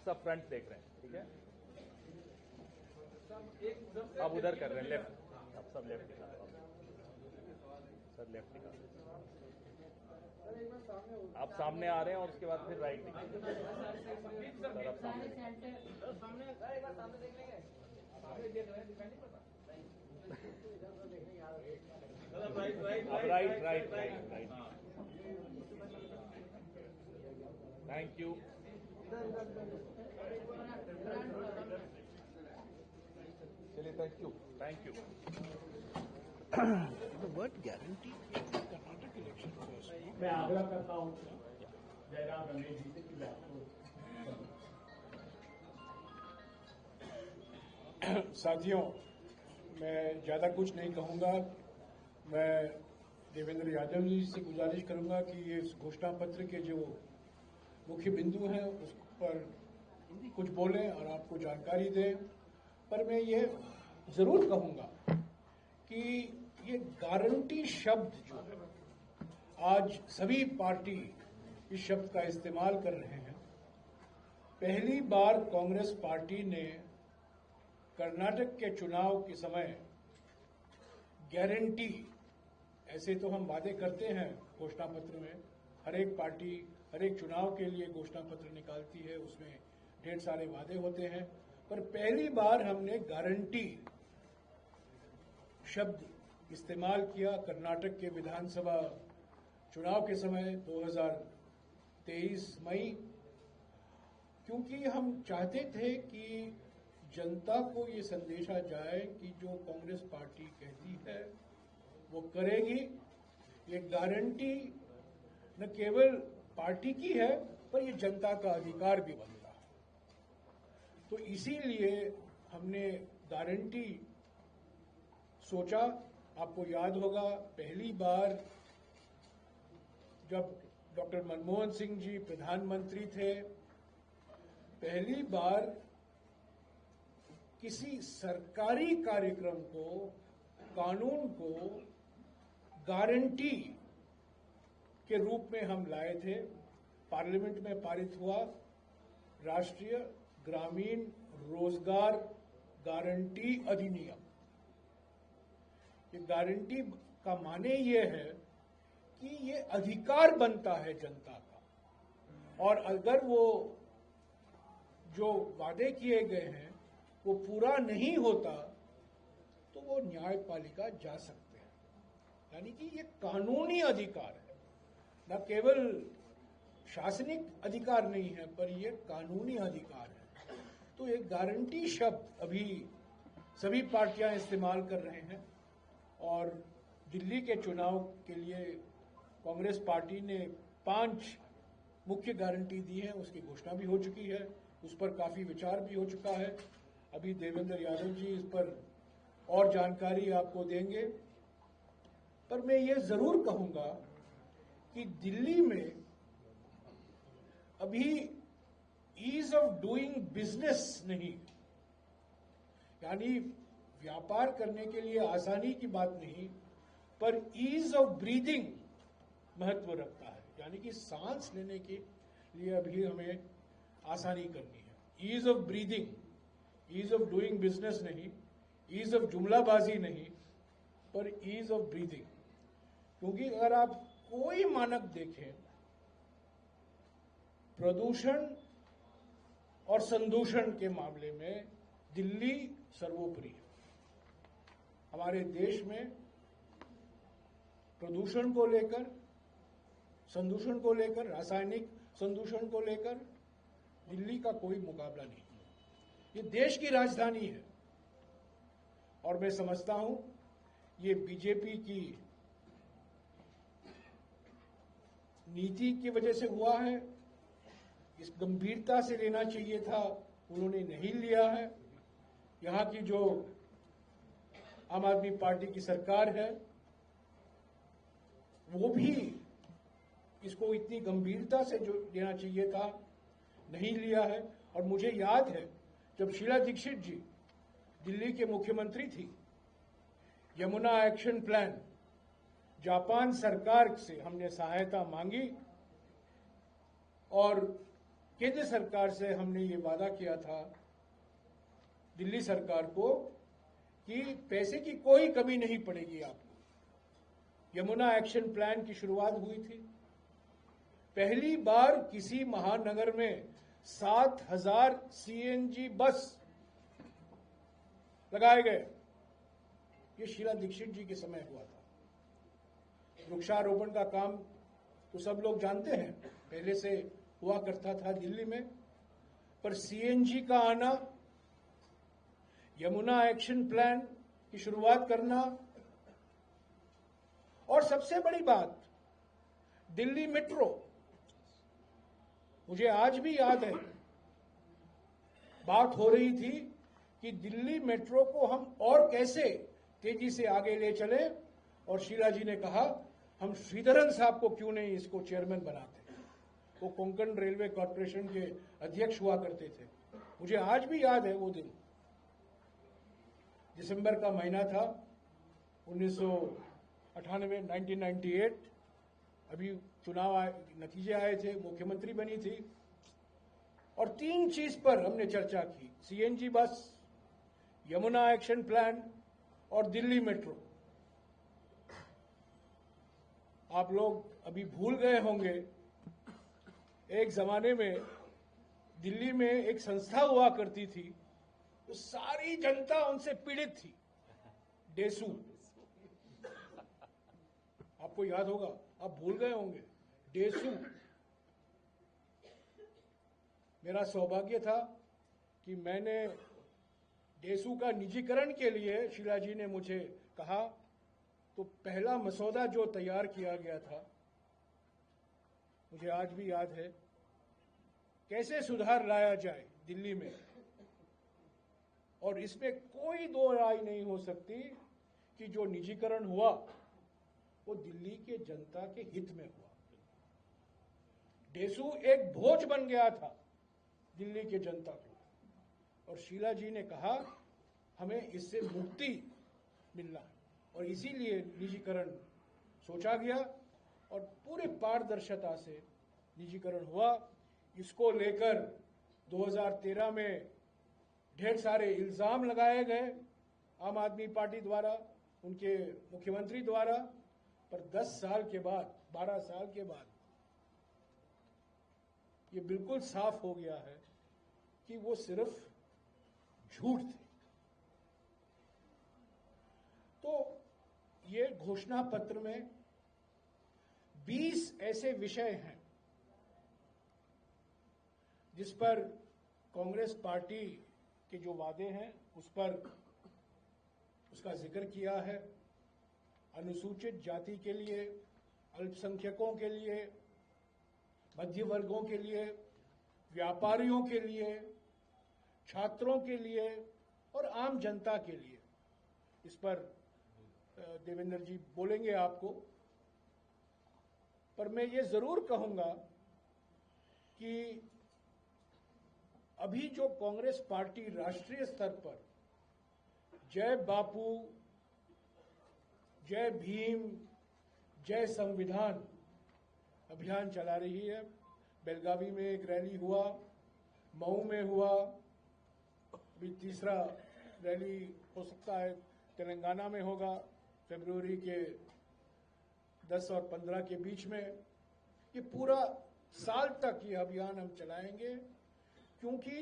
सब फ्रंट देख रहे हैं, ठीक है? आप उधर कर रहे हैं, लेफ्ट, आप सब लेफ्ट निकालो, सर लेफ्ट निकालो, आप सामने आ रहे हैं और उसके बाद फिर राइट निकालो। सर आप सामने right right right right. Thank you. चलिए, thank you, thank you. The word guarantee in the Karnataka election was. मैं आग्रह करता हूँ जयराम रमेश जी से कि साथियों, मैं ज़्यादा कुछ नहीं कहूँगा। मैं देवेंद्र यादव जी से गुजारिश करूँगा कि ये घोषणा पत्र के जो मुख्य बिंदु हैं उस पर कुछ बोलें और आपको जानकारी दें। पर मैं ये ज़रूर कहूँगा कि ये गारंटी शब्द जो है, आज सभी पार्टी इस शब्द का इस्तेमाल कर रहे हैं। पहली बार कांग्रेस पार्टी ने कर्नाटक के चुनाव के समय गारंटी, ऐसे तो हम वादे करते हैं घोषणा पत्र में, हर एक पार्टी हर एक चुनाव के लिए घोषणा पत्र निकालती है, उसमें ढेर सारे वादे होते हैं, पर पहली बार हमने गारंटी शब्द इस्तेमाल किया कर्नाटक के विधानसभा चुनाव के समय 2023 मई, क्योंकि हम चाहते थे कि जनता को ये संदेशा जाए कि जो कांग्रेस पार्टी कहती है वो करेगी। ये गारंटी न केवल पार्टी की है, पर ये जनता का अधिकार भी बनता है। तो इसीलिए हमने गारंटी सोचा। आपको याद होगा, पहली बार जब डॉक्टर मनमोहन सिंह जी प्रधानमंत्री थे, पहली बार किसी सरकारी कार्यक्रम को, कानून को गारंटी के रूप में हम लाए थे। पार्लियामेंट में पारित हुआ राष्ट्रीय ग्रामीण रोजगार गारंटी अधिनियम। ये गारंटी का माने ये है कि ये अधिकार बनता है जनता का, और अगर वो जो वादे किए गए हैं वो पूरा नहीं होता तो वो न्यायपालिका जा सकते हैं। यानी कि ये कानूनी अधिकार है, न केवल शासनिक अधिकार नहीं है, पर ये कानूनी अधिकार है। तो ये गारंटी शब्द अभी सभी पार्टियां इस्तेमाल कर रहे हैं, और दिल्ली के चुनाव के लिए कांग्रेस पार्टी ने 5 मुख्य गारंटी दी है, उसकी घोषणा भी हो चुकी है, उस पर काफी विचार भी हो चुका है। अभी देवेंद्र यादव जी इस पर और जानकारी आपको देंगे। पर मैं ये जरूर कहूंगा कि दिल्ली में अभी ईज ऑफ डूइंग बिजनेस नहीं, यानी व्यापार करने के लिए आसानी की बात नहीं, पर ईज ऑफ ब्रीदिंग महत्व रखता है। यानी कि सांस लेने के लिए अभी हमें आसानी करनी है। Ease of breathing, ease of doing business नहीं, ईज ऑफ जुमलाबाजी नहीं, पर ईज ऑफ ब्रीदिंग। क्योंकि अगर आप कोई मानक देखें, प्रदूषण और संदूषण के मामले में दिल्ली सर्वोपरि है। हमारे देश में प्रदूषण को लेकर, संदूषण को लेकर, रासायनिक संदूषण को लेकर दिल्ली का कोई मुकाबला नहीं है। ये देश की राजधानी है, और मैं समझता हूं ये बीजेपी की नीति की वजह से हुआ है। इस गंभीरता से लेना चाहिए था, उन्होंने नहीं लिया है। यहां की जो आम आदमी पार्टी की सरकार है वो भी इसको इतनी गंभीरता से जो लेना चाहिए था नहीं लिया है। और मुझे याद है जब शीला दीक्षित जी दिल्ली के मुख्यमंत्री थी, यमुना एक्शन प्लान जापान सरकार से हमने सहायता मांगी, और केंद्र सरकार से हमने ये वादा किया था दिल्ली सरकार को कि पैसे की कोई कमी नहीं पड़ेगी आपको। यमुना एक्शन प्लान की शुरुआत हुई थी। पहली बार किसी महानगर में 7,000 सीएनजी बस लगाए गए। ये शीला दीक्षित जी के समय हुआ था। वृक्षारोपण का काम तो सब लोग जानते हैं, पहले से हुआ करता था दिल्ली में, पर सीएनजी का आना, यमुना एक्शन प्लान की शुरुआत करना, और सबसे बड़ी बात दिल्ली मेट्रो। मुझे आज भी याद है, बात हो रही थी कि दिल्ली मेट्रो को हम और कैसे तेजी से आगे ले चले, और शीला जी ने कहा हम श्रीधरन साहब को क्यों नहीं इसको चेयरमैन बनाते। वो कोंकण रेलवे कॉर्पोरेशन के अध्यक्ष हुआ करते थे। मुझे आज भी याद है वो दिन, दिसंबर का महीना था 1998, 1998। अभी चुनाव नतीजे आए थे, मुख्यमंत्री बनी थी, और 3 चीज पर हमने चर्चा की: CNG bus, Yamuna action plan और दिल्ली मेट्रो। आप लोग अभी भूल गए होंगे, एक जमाने में दिल्ली में एक संस्था हुआ करती थी, तो सारी जनता उनसे पीड़ित थी, डेसू। आपको याद होगा, आप भूल गए होंगे, डेसू। मेरा सौभाग्य था कि मैंने डेसू का निजीकरण के लिए, शीला जी ने मुझे कहा, तो पहला मसौदा जो तैयार किया गया था, मुझे आज भी याद है, कैसे सुधार लाया जाए दिल्ली में। और इसमें कोई दो राय नहीं हो सकती कि जो निजीकरण हुआ वो दिल्ली के जनता के हित में हुआ। डेसू एक बोझ बन गया था दिल्ली के जनता को, और शीला जी ने कहा हमें इससे मुक्ति मिलना है, और इसीलिए निजीकरण सोचा गया और पूरी पारदर्शिता से निजीकरण हुआ। इसको लेकर 2013 में ढेर सारे इल्जाम लगाए गए आम आदमी पार्टी द्वारा, उनके मुख्यमंत्री द्वारा, पर 10 साल के बाद, 12 साल के बाद ये बिल्कुल साफ हो गया है कि वो सिर्फ झूठ थे। तो ये घोषणा पत्र में 20 ऐसे विषय हैं जिस पर कांग्रेस पार्टी के जो वादे हैं उस पर उसका जिक्र किया है। अनुसूचित जाति के लिए, अल्पसंख्यकों के लिए, मध्य वर्गों के लिए, व्यापारियों के लिए, छात्रों के लिए और आम जनता के लिए, इस पर देवेंद्र जी बोलेंगे आपको। पर मैं ये जरूर कहूंगा कि अभी जो कांग्रेस पार्टी राष्ट्रीय स्तर पर जय बापू, जय भीम, जय संविधान अभियान चला रही है, बेलगावी में एक रैली हुआ, मऊ में हुआ, अभी तीसरा रैली हो सकता है तेलंगाना में होगा फरवरी के 10 और 15 के बीच में। ये पूरा साल तक ये अभियान हम चलाएंगे, क्योंकि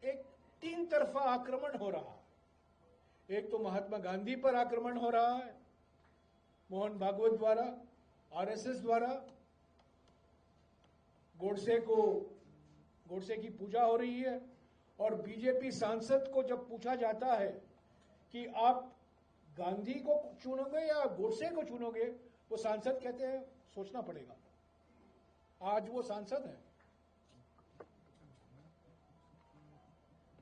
एक 3 तरफा आक्रमण हो रहा है। एक तो महात्मा गांधी पर आक्रमण हो रहा है मोहन भागवत द्वारा, आरएसएस द्वारा, गोडसे की पूजा हो रही है, और बीजेपी सांसद को जब पूछा जाता है कि आप गांधी को चुनोगे या गोडसे को चुनोगे, वो सांसद कहते हैं सोचना पड़ेगा। आज वो सांसद हैं।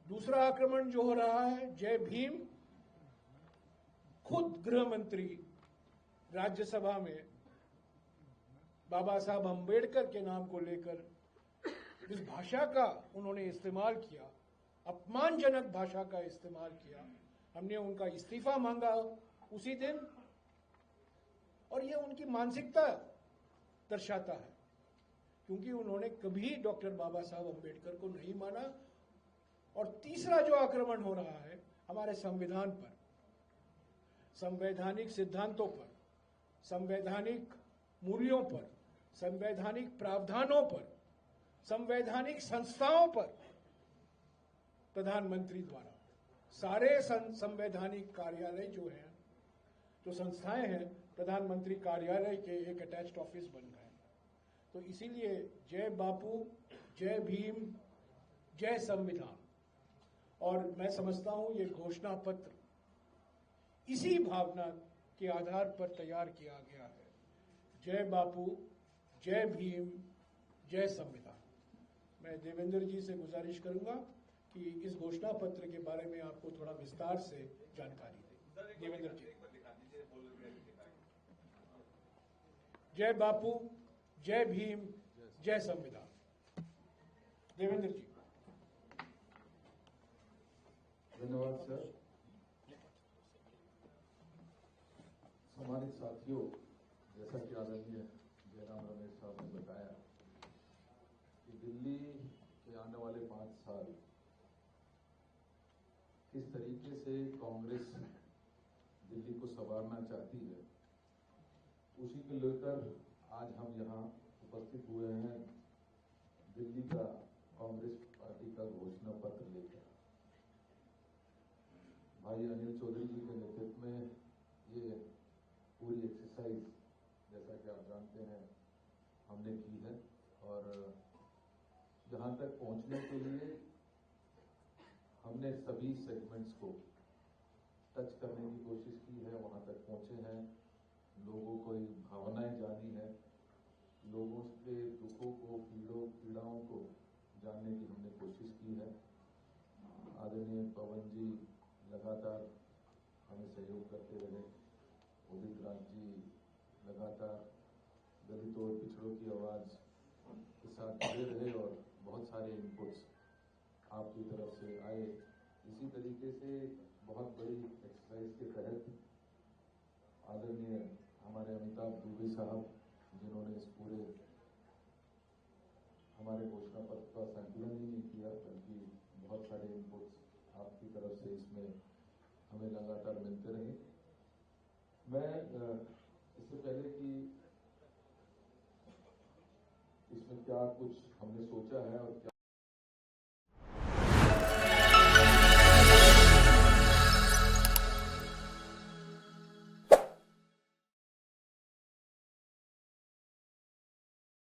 दूसरा आक्रमण जो हो रहा है जय भीम, खुद गृह मंत्री राज्यसभा में बाबा साहब अंबेडकर के नाम को लेकर जिस भाषा का उन्होंने इस्तेमाल किया, अपमानजनक भाषा का इस्तेमाल किया, हमने उनका इस्तीफा मांगा उसी दिन, और ये उनकी मानसिकता दर्शाता है क्योंकि उन्होंने कभी डॉक्टर बाबा साहब अम्बेडकर को नहीं माना। और तीसरा जो आक्रमण हो रहा है हमारे संविधान पर, संवैधानिक सिद्धांतों पर, संवैधानिक मूल्यों पर, संवैधानिक प्रावधानों पर, संवैधानिक संस्थाओं पर प्रधानमंत्री द्वारा सारे संवैधानिक कार्यालय जो हैं, जो संस्थाएं हैं, प्रधानमंत्री कार्यालय के एक अटैच्ड ऑफिस बन गए। तो इसीलिए जय बापू, जय भीम, जय संविधान। और मैं समझता हूं ये घोषणा पत्र इसी भावना के आधार पर तैयार किया गया है। जय बापू, जय भीम, जय संविधान। मैं देवेंद्र जी से गुजारिश करूंगा कि इस घोषणा पत्र के बारे में आपको थोड़ा विस्तार से जानकारी दें। देवेंद्र जी। जय बापू, जय भीम, जय संविधान। देवेंद्र जी। धन्यवाद सर। सम्मानित साथियों, जैसा कि आदरणीय जयराम रमेश साहब ने बताया कि दिल्ली के आने वाले 5 साल किस तरीके से कांग्रेस दिल्ली को संवारना चाहती है, उसी को लेकर आज हम यहाँ उपस्थित हुए हैं दिल्ली का कांग्रेस पार्टी का घोषणा पत्र लेकर। भाई अनिल चौधरी जी के नेतृत्व में ये पूरी एक्सरसाइज, जैसा कि आप जानते हैं, हमने की है। और जहाँ तक पहुँचने के लिए हमने सभी सेगमेंट्स को टच करने की कोशिश की है, वहाँ तक पहुँचे हैं। लोगों को भावनाएं जानी है, लोगों के दुखों को, पीड़ाओं को जानने की हमने कोशिश की है। आदरणीय पवन जी लगातार हमें सहयोग करते रहे, उदित राज जी लगातार दलितों और पिछड़ों की आवाज़ के साथ जुड़े रहे और बहुत सारे इनपुट्स आपकी तरफ से आए। इसी तरीके से बहुत बड़ी एक्सरसाइज के तहत आदरणीय हमारे अमिताभ दुबे साहब, जिन्होंने इस पूरे हमारे घोषणा पत्र का संकलन ही नहीं किया, बल्कि बहुत सारे इनपुट्स आपकी तरफ से इसमें हमें लगातार मिलते रहे। मैं इससे पहले कि इसमें क्या कुछ हमने सोचा है और क्या